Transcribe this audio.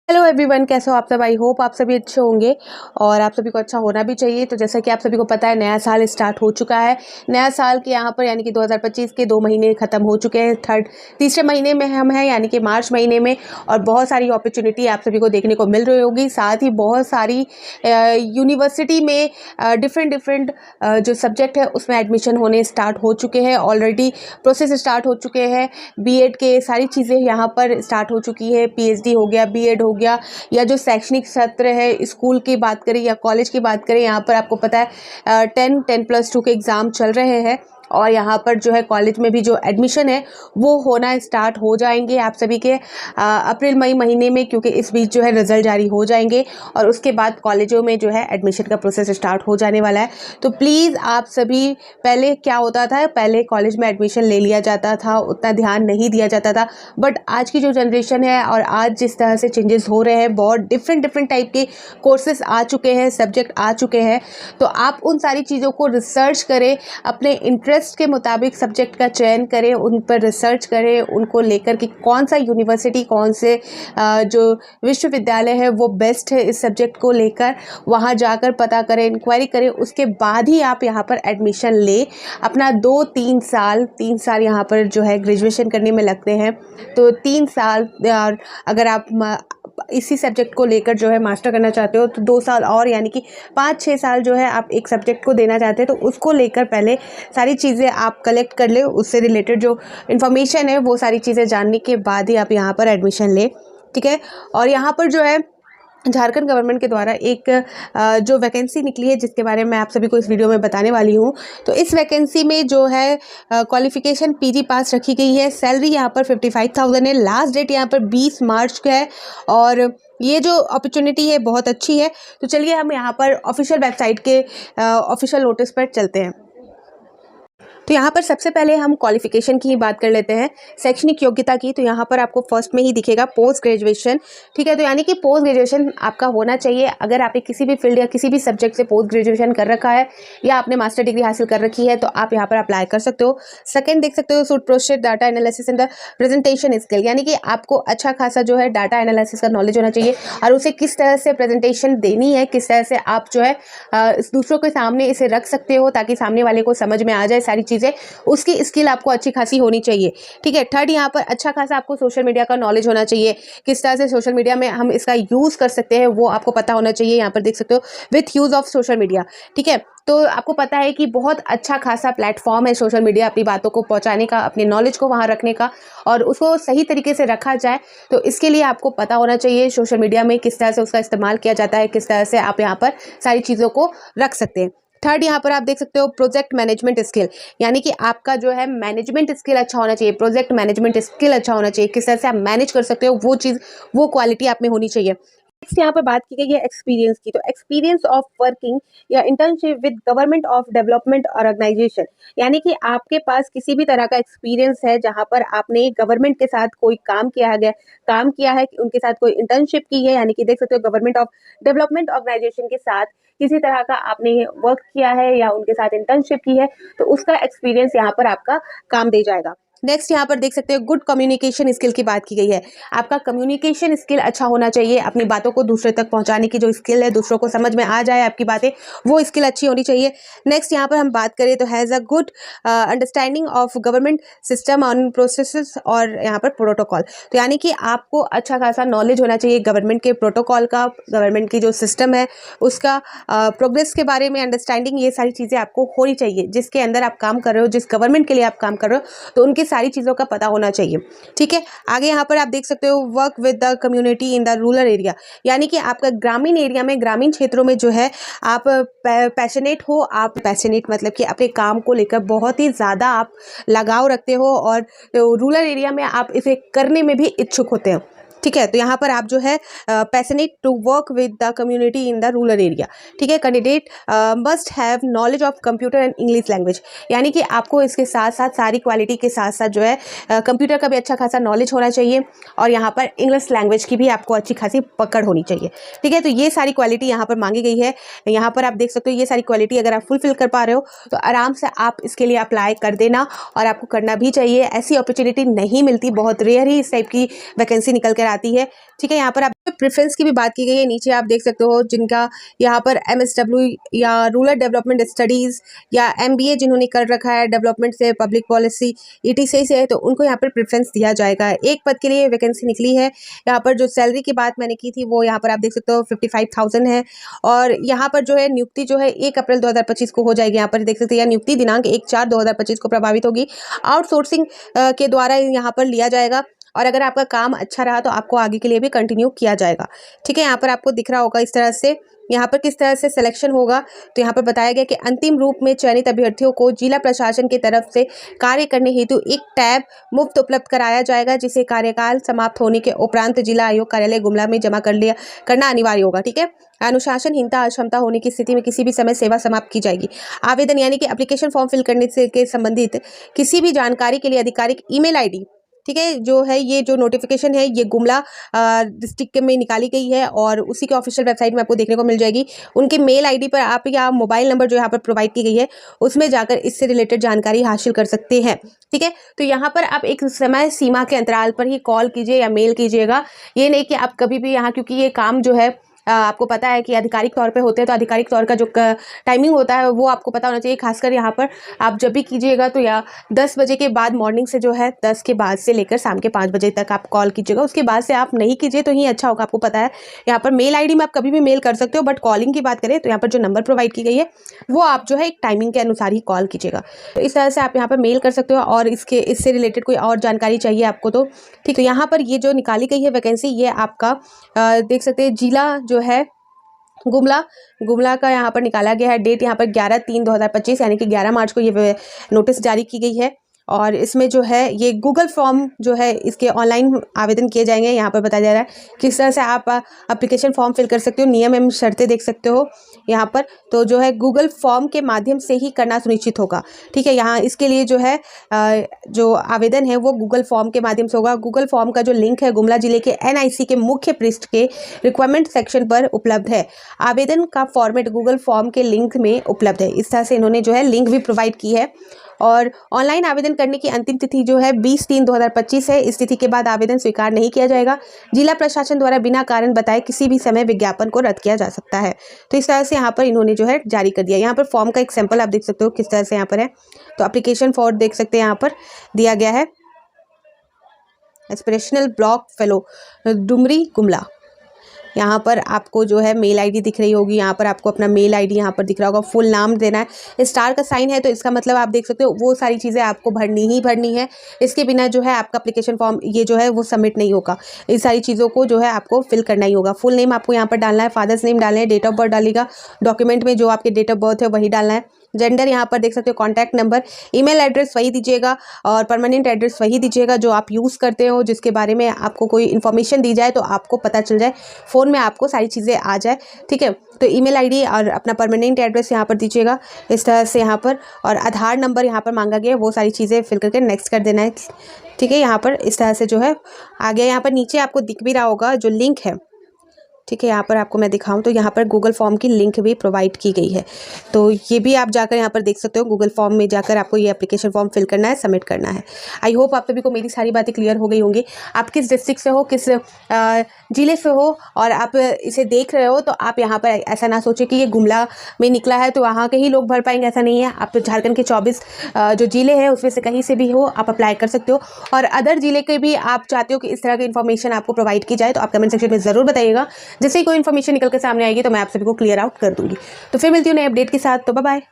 Hello everyone, कैसे हो आप सब। आई होप आप सभी अच्छे होंगे और आप सभी को अच्छा होना भी चाहिए। तो जैसा कि आप सभी को पता है, नया साल स्टार्ट हो चुका है। नया साल के यहाँ पर यानी कि 2025 के 2 महीने ख़त्म हो चुके हैं। तीसरे महीने में हम हैं यानी कि मार्च महीने में। और बहुत सारी अपॉर्चुनिटी आप सभी को देखने को मिल रही होगी। साथ ही बहुत सारी यूनिवर्सिटी में डिफरेंट जो सब्जेक्ट है उसमें एडमिशन होने स्टार्ट हो चुके हैं। ऑलरेडी प्रोसेस स्टार्ट हो चुके हैं। बीएड के सारी चीज़ें यहाँ पर स्टार्ट हो चुकी है। पीएचडी हो गया, बीएड हो गया, या जो शैक्षणिक सत्र है, स्कूल की बात करें या कॉलेज की बात करें, यहाँ पर आपको पता है 10+2 के एग्ज़ाम चल रहे हैं। और यहाँ पर जो है कॉलेज में भी जो एडमिशन है वो होना स्टार्ट हो जाएंगे आप सभी के अप्रैल मई महीने में, क्योंकि इस बीच जो है रिजल्ट जारी हो जाएंगे और उसके बाद कॉलेजों में जो है एडमिशन का प्रोसेस स्टार्ट हो जाने वाला है। तो प्लीज़ आप सभी, पहले क्या होता था, पहले कॉलेज में एडमिशन ले लिया जाता था, उतना ध्यान नहीं दिया जाता था। बट आज की जो जनरेशन है और आज जिस तरह से चेंजेस हो रहे हैं, बहुत डिफरेंट टाइप के कोर्सेज आ चुके हैं, सब्जेक्ट आ चुके हैं। तो आप उन सारी चीज़ों को रिसर्च करें, अपने इंटरेस्ट के मुताबिक सब्जेक्ट का चयन करें, उन पर रिसर्च करें, उनको लेकर कि कौन सा यूनिवर्सिटी, कौन से जो विश्वविद्यालय है वो बेस्ट है इस सब्जेक्ट को लेकर, वहाँ जाकर पता करें, इंक्वायरी करें। उसके बाद ही आप यहाँ पर एडमिशन लें। अपना 3 साल यहाँ पर जो है ग्रेजुएशन करने में लगते हैं। तो 3 साल, और अगर आप इसी सब्जेक्ट को लेकर जो है मास्टर करना चाहते हो तो 2 साल और, यानी कि 5-6 साल जो है आप एक सब्जेक्ट को देना चाहते हैं। तो उसको लेकर पहले सारी चीज़ें आप कलेक्ट कर ले, उससे रिलेटेड जो इन्फॉर्मेशन है वो सारी चीज़ें जानने के बाद ही आप यहाँ पर एडमिशन लें, ठीक है। और यहाँ पर जो है झारखंड गवर्नमेंट के द्वारा एक जो वैकेंसी निकली है, जिसके बारे में आप सभी को इस वीडियो में बताने वाली हूँ। तो इस वैकेंसी में जो है क्वालिफिकेशन पीजी पास रखी गई है। सैलरी यहाँ पर 55,000 है। लास्ट डेट यहाँ पर 20 मार्च का है और ये जो अपॉर्चुनिटी है बहुत अच्छी है। तो चलिए हम यहाँ पर ऑफिशियल वेबसाइट के ऑफिशियल नोटिस पर चलते हैं। तो यहाँ पर सबसे पहले हम क्वालिफिकेशन की ही बात कर लेते हैं, शैक्षणिक योग्यता की। तो यहाँ पर आपको फर्स्ट में ही दिखेगा पोस्ट ग्रेजुएशन, ठीक है। तो यानी कि पोस्ट ग्रेजुएशन आपका होना चाहिए। अगर आपने किसी भी फील्ड या किसी भी सब्जेक्ट से पोस्ट ग्रेजुएशन कर रखा है या आपने मास्टर डिग्री हासिल कर रखी है तो आप यहाँ पर अप्लाई कर सकते हो। सेकेंड देख सकते हो, should processed data analysis in the presentation skill, यानी कि आपको अच्छा खासा जो है डाटा एनालिसिस का नॉलेज होना चाहिए और उसे किस तरह से प्रेजेंटेशन देनी है, किस तरह से आप जो है दूसरों के सामने इसे रख सकते हो ताकि सामने वाले को समझ में आ जाए सारी चीज़ें। उसकी स्किल आपको अच्छी खासी होनी चाहिए, ठीक है। थर्ड, यहाँ पर अच्छा खासा आपको सोशल मीडिया का नॉलेज होना चाहिए। किस तरह से सोशल मीडिया में हम इसका यूज़ कर सकते हैं वो आपको पता होना चाहिए। यहाँ पर देख सकते हो with use of social media, ठीक है। तो आपको पता है कि बहुत अच्छा खासा प्लेटफॉर्म है सोशल मीडिया, अपनी बातों को पहुंचाने का, अपनी नॉलेज को वहां रखने का, और उसको सही तरीके से रखा जाए। तो इसके लिए आपको पता होना चाहिए सोशल मीडिया में किस तरह से उसका इस्तेमाल किया जाता है, किस तरह से आप यहाँ पर सारी चीज़ों को रख सकते हैं। थर्ड, यहाँ पर आप देख सकते हो प्रोजेक्ट मैनेजमेंट स्किल, यानी कि आपका जो है मैनेजमेंट स्किल अच्छा होना चाहिए, प्रोजेक्ट मैनेजमेंट स्किल अच्छा होना चाहिए। किस तरह से आप मैनेज कर सकते हो वो चीज़, वो क्वालिटी आप में होनी चाहिए। नेक्स्ट यहाँ पर बात की गई है एक्सपीरियंस की। तो एक्सपीरियंस ऑफ वर्किंग या internship with government of development organisation, यानी कि आपके पास किसी भी तरह का एक्सपीरियंस है जहाँ पर आपने गवर्नमेंट के साथ कोई काम किया है, उनके साथ कोई इंटर्नशिप की है, यानी कि देख सकते हो गवर्नमेंट ऑफ डेवलपमेंट ऑर्गेनाइजेशन के साथ किसी तरह का आपने वर्क किया है या उनके साथ इंटर्नशिप की है, तो उसका एक्सपीरियंस यहाँ पर आपका काम दे जाएगा। नेक्स्ट यहाँ पर देख सकते हो गुड कम्युनिकेशन स्किल की बात की गई है। आपका कम्युनिकेशन स्किल अच्छा होना चाहिए, अपनी बातों को दूसरे तक पहुंचाने की जो स्किल है, दूसरों को समझ में आ जाए आपकी बातें, वो स्किल अच्छी होनी चाहिए। नेक्स्ट यहाँ पर हम बात करें तो has a good understanding of government system on processes और यहाँ पर प्रोटोकॉल। तो यानी कि आपको अच्छा खासा नॉलेज होना चाहिए गवर्नमेंट के प्रोटोकॉल का, गवर्नमेंट की जो सिस्टम है उसका, प्रोग्रेस के बारे में अंडरस्टैंडिंग, ये सारी चीज़ें आपको होनी चाहिए। जिसके अंदर आप काम कर रहे हो, जिस गवर्नमेंट के लिए आप काम कर रहे हो, तो उनकी सारी चीज़ों का पता होना चाहिए, ठीक है। आगे यहाँ पर आप देख सकते हो work with the community in the rural area, यानी कि आपका ग्रामीण एरिया में, ग्रामीण क्षेत्रों में जो है आप पैशनेट हो। आप पैशनेट मतलब कि अपने काम को लेकर बहुत ही ज़्यादा आप लगाव रखते हो और रूरल एरिया में आप इसे करने में भी इच्छुक होते हो, ठीक है। तो यहाँ पर आप जो है passionate to work with the community in the rural area, ठीक है। Candidate must have knowledge of computer and English language, यानी कि आपको इसके साथ साथ, सारी क्वालिटी के साथ साथ जो है कंप्यूटर का भी अच्छा खासा नॉलेज होना चाहिए और यहाँ पर इंग्लिश लैंग्वेज की भी आपको अच्छी खासी पकड़ होनी चाहिए, ठीक है। तो ये सारी क्वालिटी यहाँ पर मांगी गई है। यहाँ पर आप देख सकते हो ये सारी क्वालिटी अगर आप फुलफिल कर पा रहे हो तो आराम से आप इसके लिए अप्लाई कर देना, और आपको करना भी चाहिए। ऐसी अपॉर्चुनिटी नहीं मिलती, बहुत रेयर ही इस टाइप की वैकेंसी निकल कर आती है। ठीक है, यहाँ पर आप प्रेफरेंस की भी बात की गई है। नीचे आप देख सकते हो जिनका यहाँ पर MSW या रूरल डेवलपमेंट स्टडीज़ या MBA जिन्होंने कर रखा है डेवलपमेंट से, पब्लिक पॉलिसी ETC से, तो उनको यहाँ पर प्रेफरेंस दिया जाएगा। एक पद के लिए वैकेंसी निकली है। यहाँ पर जो सैलरी की बात मैंने की थी वो यहाँ पर आप देख सकते हो 55,000 है। और यहाँ पर जो है नियुक्ति जो है 1 अप्रैल 2025 को हो जाएगी। यहाँ पर देख सकते हैं नियुक्ति दिनांक 1/4/2025 को प्रभावित होगी। आउटसोर्सिंग के द्वारा यहाँ पर लिया जाएगा और अगर आपका काम अच्छा रहा तो आपको आगे के लिए भी कंटिन्यू किया जाएगा। ठीक है, यहाँ पर आपको दिख रहा होगा इस तरह से यहाँ पर किस तरह से सिलेक्शन होगा। तो यहाँ पर बताया गया कि अंतिम रूप में चयनित अभ्यर्थियों को जिला प्रशासन की तरफ से कार्य करने हेतु एक टैब मुफ्त उपलब्ध कराया जाएगा, जिसे कार्यकाल समाप्त होने के उपरांत जिला आयोग कार्यालय गुमला में जमा करना अनिवार्य होगा। ठीक है, अनुशासनहीनता अक्षमता होने की स्थिति में किसी भी समय सेवा समाप्त की जाएगी। आवेदन यानी कि एप्लीकेशन फॉर्म फिल करने से के संबंधित किसी भी जानकारी के लिए आधिकारिक ईमेल ID, ठीक है, जो है ये जो नोटिफिकेशन है ये गुमला डिस्ट्रिक्ट में निकाली गई है और उसी के ऑफिशियल वेबसाइट में आपको देखने को मिल जाएगी। उनके मेल ID पर आप या मोबाइल नंबर जो यहाँ पर प्रोवाइड की गई है उसमें जाकर इससे रिलेटेड जानकारी हासिल कर सकते हैं। ठीक है, तो यहाँ पर आप एक समय सीमा के अंतराल पर ही कॉल कीजिए या मेल कीजिएगा। ये नहीं कि आप कभी भी यहाँ, क्योंकि ये काम जो है आपको पता है कि आधिकारिक तौर पे होते हैं, तो आधिकारिक तौर का जो टाइमिंग होता है वो आपको पता होना चाहिए। खासकर यहाँ पर आप जब भी कीजिएगा तो या 10 बजे के बाद, मॉर्निंग से जो है 10 के बाद से लेकर शाम के 5 बजे तक आप कॉल कीजिएगा। उसके बाद से आप नहीं कीजिए तो ही अच्छा होगा। आपको पता है यहाँ पर मेल ID में आप कभी भी मेल कर सकते हो, बट कॉलिंग की बात करें तो यहाँ पर जो नंबर प्रोवाइड की गई है वो आप जो है एक टाइमिंग के अनुसार ही कॉल कीजिएगा। तो इस तरह से आप यहाँ पर मेल कर सकते हो। और इससे रिलेटेड कोई और जानकारी चाहिए आपको तो ठीक है, यहाँ पर ये जो निकाली गई है वैकेंसी ये आपका देख सकते हैं जिला जो है गुमला का यहाँ पर निकाला गया है। डेट यहाँ पर 11/3/2025 यानी कि 11 मार्च को ये नोटिस जारी की गई है। और इसमें जो है ये गूगल फॉर्म जो है इसके ऑनलाइन आवेदन किए जाएंगे। यहाँ पर बताया जा रहा है किस तरह से आप एप्लीकेशन फॉर्म फिल कर सकते हो, नियम एवं शर्तें देख सकते हो यहाँ पर। तो जो है गूगल फॉर्म के माध्यम से ही करना सुनिश्चित होगा। ठीक है, यहाँ इसके लिए जो है जो आवेदन है वो गूगल फॉर्म के माध्यम से होगा। गूगल फॉर्म का जो लिंक है गुमला जिले के NIC के मुख्य पृष्ठ के रिक्वायरमेंट सेक्शन पर उपलब्ध है। आवेदन का फॉर्मेट गूगल फॉर्म के लिंक में उपलब्ध है। इस तरह से इन्होंने जो है लिंक भी प्रोवाइड की है। और ऑनलाइन आवेदन करने की अंतिम तिथि जो है 20/3/2025 है। इस तिथि के बाद आवेदन स्वीकार नहीं किया जाएगा। जिला प्रशासन द्वारा बिना कारण बताए किसी भी समय विज्ञापन को रद्द किया जा सकता है। तो इस तरह से यहाँ पर इन्होंने जो है जारी कर दिया। यहाँ पर फॉर्म का एक सैंपल आप देख सकते हो किस तरह से यहाँ पर है। तो एप्लीकेशन फॉर्म देख सकते हैं यहाँ पर दिया गया है। Aspirational block fellow Dumri Gumla, यहाँ पर आपको जो है मेल ID दिख रही होगी। यहाँ पर आपको अपना मेल ID यहाँ पर दिख रहा होगा। फुल नाम देना है, स्टार का साइन है तो इसका मतलब आप देख सकते हो वो सारी चीज़ें आपको भरनी ही भरनी है। इसके बिना जो है आपका एप्लीकेशन फॉर्म ये जो है वो सबमिट नहीं होगा। इस सारी चीज़ों को जो है आपको फिल करना ही होगा। फुल नेम आपको यहाँ पर डालना है, फादर्स नेम डालना है, डेट ऑफ बर्थ डालिएगा, डॉक्यूमेंट में जो आपके डेट ऑफ बर्थ है वही डालना है। जेंडर यहाँ पर देख सकते हो, कॉन्टैक्ट नंबर, ईमेल एड्रेस वही दीजिएगा और परमानेंट एड्रेस वही दीजिएगा जो आप यूज़ करते हो, जिसके बारे में आपको कोई इन्फॉर्मेशन दी जाए तो आपको पता चल जाए, फ़ोन में आपको सारी चीज़ें आ जाए। ठीक है, तो ईमेल ID और अपना परमानेंट एड्रेस यहाँ पर दीजिएगा इस तरह से यहाँ पर। और आधार नंबर यहाँ पर मांगा गया है, वो सारी चीज़ें फिल करके नेक्स्ट कर देना है। ठीक है, यहाँ पर इस तरह से जो है आ गया। यहाँ पर नीचे आपको दिख भी रहा होगा जो लिंक है। ठीक है, यहाँ पर आपको मैं दिखाऊं तो यहाँ पर गूगल फॉर्म की लिंक भी प्रोवाइड की गई है। तो ये भी आप जाकर यहाँ पर देख सकते हो। गूगल फॉर्म में जाकर आपको ये एप्लीकेशन फॉर्म फिल करना है, सबमिट करना है। आई होप आप सभी को मेरी सारी बातें क्लियर हो गई होंगी। आप किस डिस्ट्रिक्ट से हो, किस ज़िले से हो और आप इसे देख रहे हो तो आप यहाँ पर ऐसा ना सोचें कि ये गुमला में निकला है तो वहाँ के ही लोग भर पाएंगे, ऐसा नहीं है। आप झारखंड के 24 जो ज़िले हैं उसमें से कहीं से भी हो आप अप्लाई कर सकते हो। और अदर ज़िले के भी आप चाहते हो कि इस तरह की इन्फॉर्मेशन आपको प्रोवाइड की जाए तो आप कमेंट सेक्शन में ज़रूर बताइएगा। जैसे ही कोई इन्फॉर्मेशन निकल के सामने आएगी तो मैं आप सभी को क्लियर आउट कर दूंगी। तो फिर मिलती हूँ नए अपडेट के साथ। तो बाय बाय।